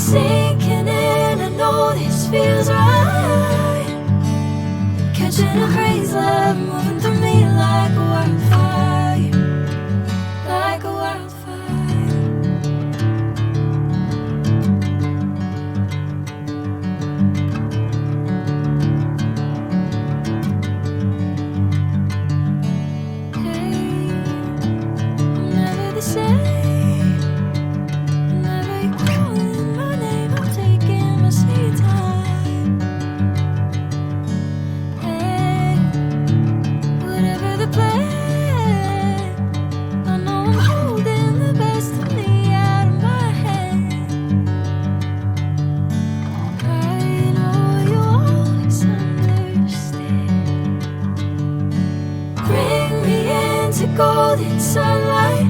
Sinking in, I know this feels right. Catching a crazy love moving through me like a wildfire, like a wildfire. Hey, I'm never the same. Golden sunlight.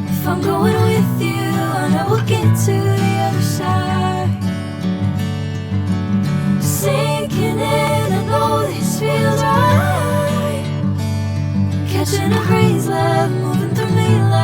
If I'm going with you, I know we'll get to the other side. Sinking in, I know this feels right. Catching a crazy love moving through me like